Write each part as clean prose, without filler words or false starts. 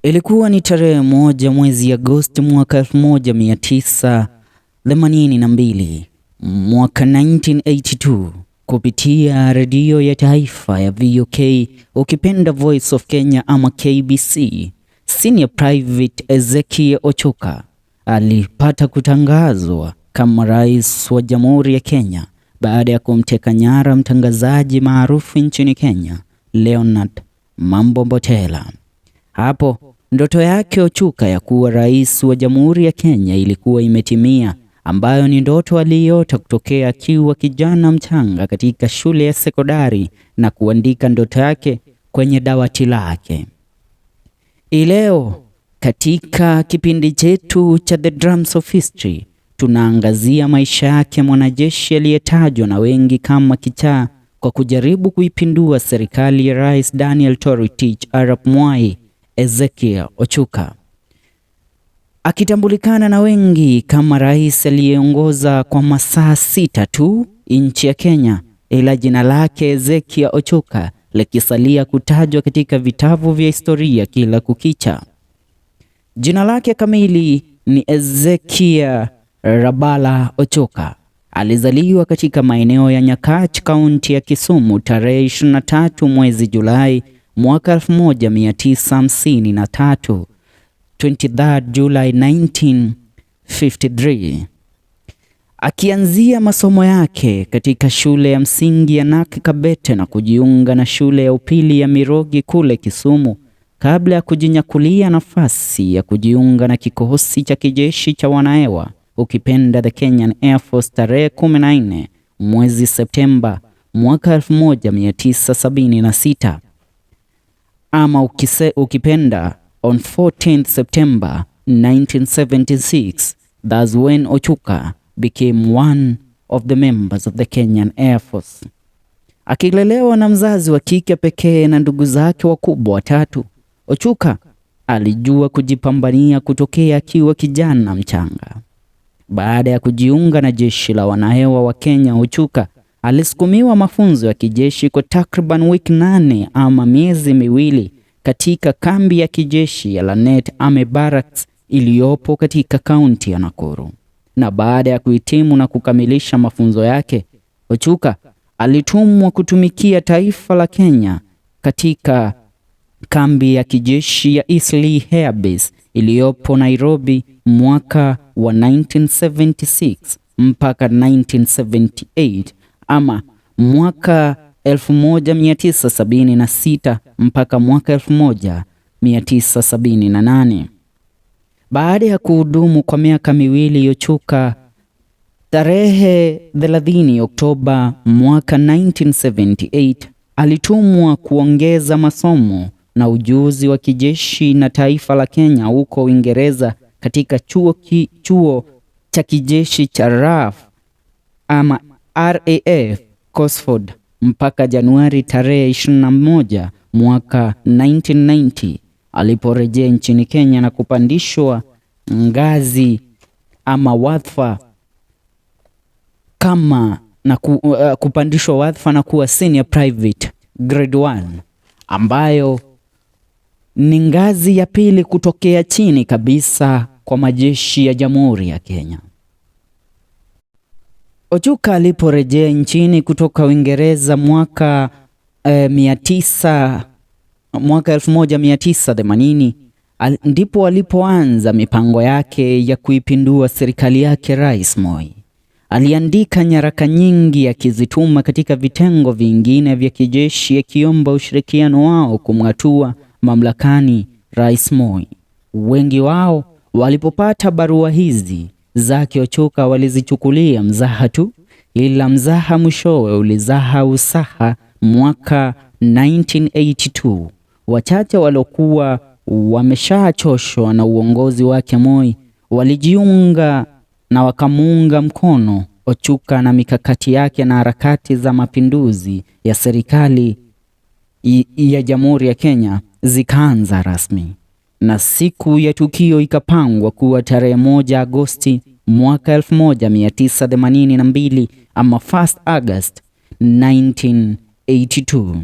Ilikuwa ni tarehe 1 mwezi Agosti mwaka 1982 mwaka 1982 kupitia redio ya taifa ya VOK, ukipenda Voice of Kenya ama KBC, Senior Private Hezekiah Ochuka alipata kutangazwa kama rais wa Jamhuri ya Kenya baada ya kumteka nyara mtangazaji maarufu nchini Kenya, Leonard Mambo Mbotela. Hapo ndoto yake Ochuka ya kuwa rais wa Jamhuri ya Kenya ilikuwa imetimia, ambayo ni ndoto aliyoota kutokea akiwa kijana mchanga katika shule ya sekondari na kuandika ndoto yake kwenye dawati lake. Leo katika kipindi chetu cha The Drums of History tunaangazia maisha yake mwanajeshi aliyetajwa na wengi kama kichaa kwa kujaribu kuipindua serikali ya Rais Daniel Toroitich Arap Moi, Hezekiah Ochuka. Akitambulikana na wengi kama rais aliyeongoza kwa masaa 6 tu nchi ya Kenya, ila jina lake Hezekiah Ochuka likisalia kutajwa katika vitabu vya historia kila kukicha. Jina lake kamili ni Hezekiah Rabula Ochuka. Alizaliwa katika maeneo ya Nyakach, kaunti ya Kisumu tarehe 23 mwezi Julai mwaka 1953, 23 July 1953. Akianzia masomo yake katika shule ya msingi ya Nakikabete na kujiunga na shule ya upili ya Mirogi kule Kisumu kabla ya kujinyakulia nafasi ya kujiunga na kikosi cha kijeshi cha wanahewa, ukipenda the Kenyan Air Force tarehe 14 mwezi Septemba mwaka 1976, ama ukipenda on 14th September 1976. That's when Ochuka became one of the members of the Kenyan Air Force. Akilelewa na mzazi wa kike pekee na ndugu zake wakubwa watatu, Ochuka alijua kujipambania kutokea akiwa kijana mchanga. Baada ya kujiunga na jeshi la wanahewa wa Kenya, Ochuka alisukumiwa mafunzo ya kijeshi kwa takriban wiki 8 ama miezi miwili katika kambi ya kijeshi ya Lanet Army Barracks iliyopo katika kaunti ya Nakuru. Na baada ya kuhitimu na kukamilisha mafunzo yake, Ochuka alitumwa kutumikia taifa la Kenya katika kambi ya kijeshi ya Eastleigh Air Base iliyopo Nairobi mwaka wa 1976 mpaka 1978, ama mwaka 1976 mpaka mwaka 1978. Baada ya kuhudumu kwa miaka miwili, Ochuka tarehe 30 Oktoba mwaka 1978 alitumwa kuongeza masomo na ujuzi wa kijeshi na taifa la Kenya huko Uingereza katika chuo cha kijeshi cha RAF Cosford mpaka Januari tarehe 21 mwaka 1990 aliporejea nchini Kenya na kupandishwa ngazi ama wadhifa kupandishwa wadhifa na kuwa Senior Private Grade 1, ambayo ni ngazi ya pili kutokea chini kabisa kwa majeshi ya Jamhuri ya Kenya. Ochuka aliporejea nchini kutoka Uingereza mwaka 1980 ndipo alipoanza mipango yake ya kuipindua serikali yake Rais Moi. Aliandika nyaraka nyingi akizituma katika vitengo vingine vya kijeshi akiomba ushirikiano wao kumng'atua mamlakani Rais Moi. Wengi wao walipopata barua hizi zake Ochuka walizichukulia mzaha tu, ila mzaha mwishowe ulizaha usaha mwaka 1982. Wachache waliokuwa wameshachoshwa na uongozi wake Moi walijiunga na wakamuunga mkono Ochuka na mikakati yake, na harakati za mapinduzi ya serikali ya Jamhuri ya Kenya zikaanza rasmi, na siku ya tukio ikapangwa kuwa tarehe 1 Agosti mwaka 1982 ama 1st August 1982.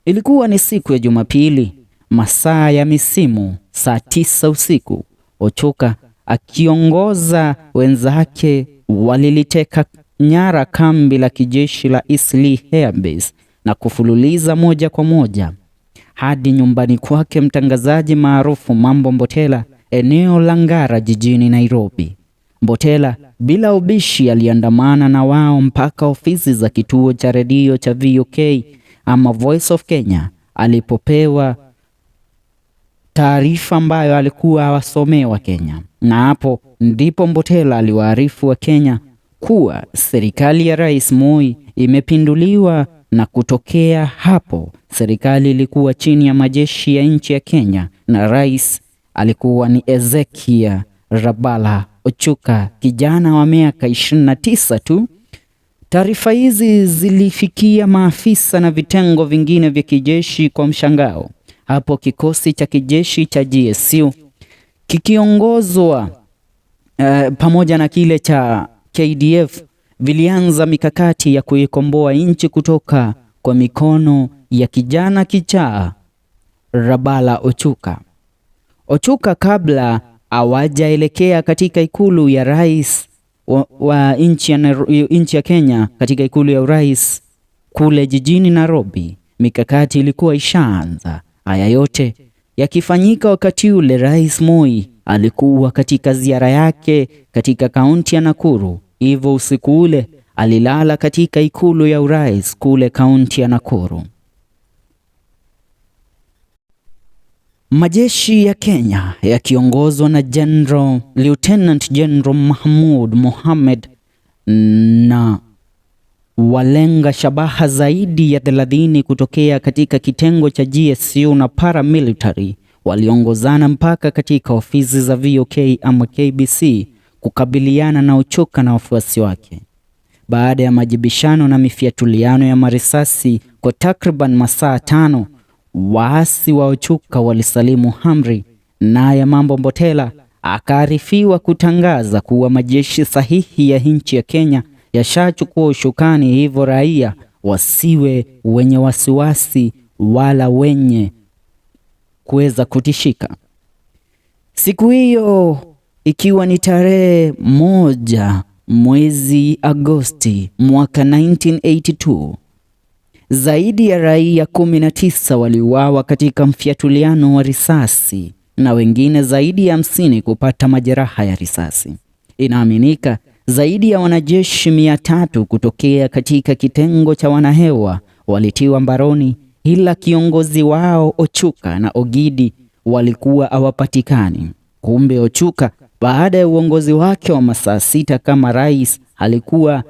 Ilikuwa ni siku ya Jumapili. masaa ya misimu, saa 9 usiku, Ochuka akiongoza wenzake waliliteka nyara kambi la kijeshi la Eastleigh Air Base na kufululiza moja kwa moja hadi nyumbani kwake mtangazaji maarufu Mambo Mbotela, eneo la Ngara jijini Nairobi. Mbotela bila ubishi aliandamana na wao mpaka ofisi za kituo cha redio cha VOK ama Voice of Kenya, alipopewa taarifa ambayo alikuwa awasomee wa Kenya. Na hapo ndipo Mbotela aliwaarifu wa Kenya kuwa serikali ya Rais Moi imepinduliwa, na kutokea hapo serikali ilikuwa chini ya majeshi ya nchi ya Kenya na rais alikuwa ni Hezekiah Rabula Ochuka, kijana wa miaka 29 tu. Taarifa hizi zilifikia maafisa na vitengo vingine vya kijeshi kwa mshangao. Hapo kikosi cha kijeshi cha GSU kikiongozwa pamoja na kile cha KDF vilianza mikakati ya kuikomboa nchi kutoka kwa mikono ya kijana kichaa Rabula Ochuka. Ochuka kabla hawajaelekea katika ikulu ya rais wa nchi ya Kenya, katika ikulu ya urais kule jijini Nairobi, mikakati ilikuwa ishaanza. Haya yote yakifanyika wakati ule Rais Moi alikuwa katika ziara yake katika kaunti ya Nakuru. Hivyo usiku ule alilala katika ikulu ya urais kule kaunti ya Nakuru. Majeshi ya Kenya yakiongozwa na Lieutenant General Mahmoud Mohamed na walenga shabaha zaidi ya 30 kutokea katika kitengo cha GSU na paramilitary waliongozana mpaka katika ofisi za VOK ama KBC kukabiliana na Ochuka na wafuasi wake. Baada ya majibishano na mifiatuliano ya marisasi kwa takriban masaa 5, waasi wa Ochuka walisalimu amri, naye Mambo Mbotela akaarifiwa kutangaza kuwa majeshi sahihi ya nchi ya Kenya yashachukua ushukani, hivyo raia wasiwe wenye wasiwasi wala wenye kuweza kutishika. Siku hiyo ikiwa ni tarehe 1 mwezi Agosti mwaka 1982, zaidi ya raia 19 waliuawa katika mfiatuliano wa risasi na wengine zaidi ya 50 kupata majeraha ya risasi. Inaaminika zaidi ya wanajeshi 300 kutokea katika kitengo cha wanahewa walitiwa mbaroni, ila kiongozi wao Ochuka na Ogidi walikuwa hawapatikani. Kumbe Ochuka baada ya uongozi wake wa masaa 6 kama rais alikuwa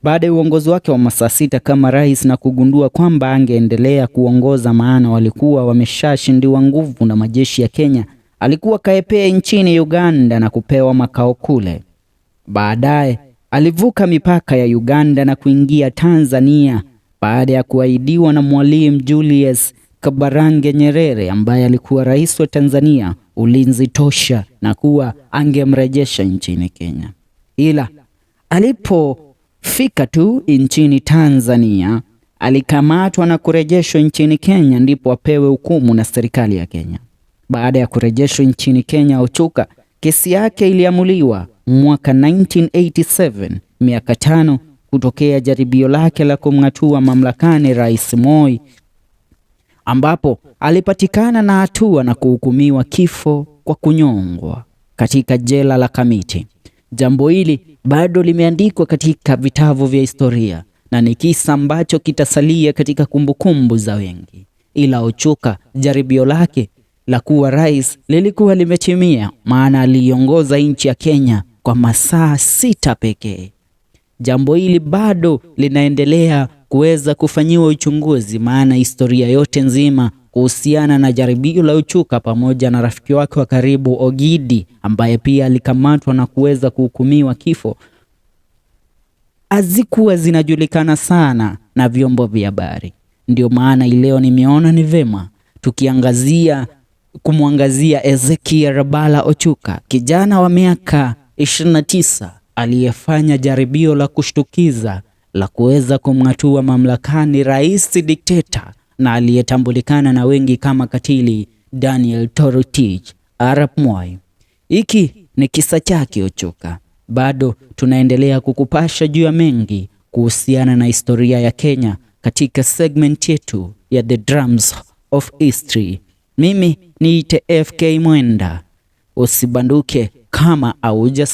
baada ya uongozi wake wa masaa 6 kama rais na kugundua kwamba angeendelea kuongoza maana walikuwa wameshashindiwa nguvu na majeshi ya Kenya, alikuwa kaepea nchini Uganda na kupewa makao kule. Baadaye alivuka mipaka ya Uganda na kuingia Tanzania baada ya kuahidiwa na Mwalimu Julius Kambarage Nyerere ambaye alikuwa rais wa Tanzania ulinzi tosha na kuwa angemrejesha nchini Kenya. Ila alipofika tu nchini Tanzania alikamatwa na kurejeshwa nchini Kenya, ndipo apewe hukumu na serikali ya Kenya. Baada ya kurejeshwa nchini Kenya, Ochuka kesi yake iliamuliwa mwaka 1987, miaka 5 kutokea jaribio lake la kumng'atua mamlakani Rais Moi, ambapo alipatikana na hatua na kuhukumiwa kifo kwa kunyongwa katika jela la Kamiti. Jambo hili bado limeandikwa katika vitabu vya historia na ni kisa ambacho kitasalia katika kumbukumbu za wengi. Ila Ochuka, jaribio lake la kuwa rais lilikuwa limetimia, maana aliongoza nchi ya Kenya kwa masaa 6 pekee. Jambo hili bado linaendelea kuweza kufanyiwa uchunguzi, maana historia yote nzima kuhusiana na jaribio la Ochuka pamoja na rafiki wake wa karibu Ogidi ambaye pia alikamatwa na kuweza kuhukumiwa kifo hazikuwa zinajulikana sana na vyombo vya habari. Ndio maana leo nimeona ni vema kumwangazia Hezekiah Rabula Ochuka, kijana wa miaka 29 aliyefanya jaribio la kushtukiza la kuweza kumng'atua mamlakani rais dikteta na aliyetambulikana na wengi kama katili Daniel Toroitich Arap Moi. Hiki ni kisa chake Ochuka. Bado tunaendelea kukupasha juu ya mengi kuhusiana na historia ya Kenya katika segment yetu ya The Drums of History. Mimi niite FK Mwenda. Usibanduke kama auja